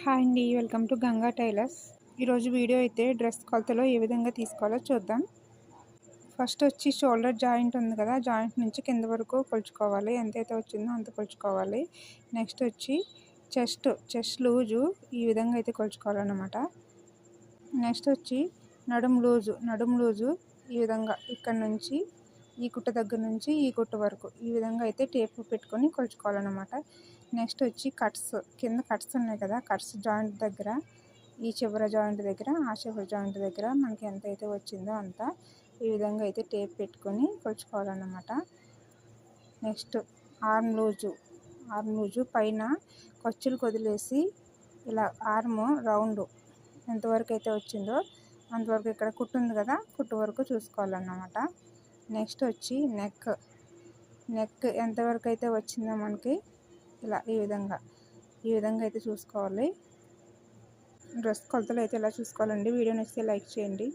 Hi అండి, welcome to Ganga tailors. ఈరోజు video అయితే డ్రెస్ కొలతలో ఏ విధంగా తీసుకోవాలో చూద్దాం. ఫస్ట్ వచ్చి షోల్డర్ జాయింట్ ఉంది కదా, జాయింట్ నుంచి కింద వరకు కొలుచుకోవాలి. ఎంతైతే వచ్చిందో అంత కొలుచుకోవాలి. నెక్స్ట్ వచ్చి చెస్ట్ లూజు ఈ విధంగా అయితే కొలుచుకోవాలన్నమాట. నెక్స్ట్ వచ్చి నడుము లూజు ఈ విధంగా ఇక్కడ నుంచి ఈ కుట్ట దగ్గర నుంచి ఈ కుట్ట వరకు ఈ విధంగా అయితే టేప్ పెట్టుకొని కొలుచుకోవాలన్నమాట. నెక్స్ట్ వచ్చి కింద కట్స్ ఉన్నాయి కదా, కట్స్ జాయింట్ దగ్గర ఈ చివర జాయింట్ దగ్గర ఆ చివర జాయింట్ దగ్గర మనకి ఎంత అయితే వచ్చిందో అంత ఈ విధంగా అయితే టేప్ పెట్టుకొని కొలుచుకోవాలన్నమాట. నెక్స్ట్ ఆర్మ్ లూజు పైన ఖర్చులు వదిలేసి ఇలా ఆర్మ్ రౌండ్ ఎంతవరకు అయితే వచ్చిందో అంతవరకు ఇక్కడ కుట్టు ఉంది కదా, కుట్టు వరకు చూసుకోవాలన్నమాట. నెక్స్ట్ వచ్చి నెక్ ఎంతవరకు అయితే వచ్చిందో మనకి ఇలా ఈ విధంగా అయితే చూసుకోవాలి. డ్రెస్ కొలతలు అయితే ఇలా చూసుకోవాలండి. వీడియో నచ్చితే లైక్ చేయండి.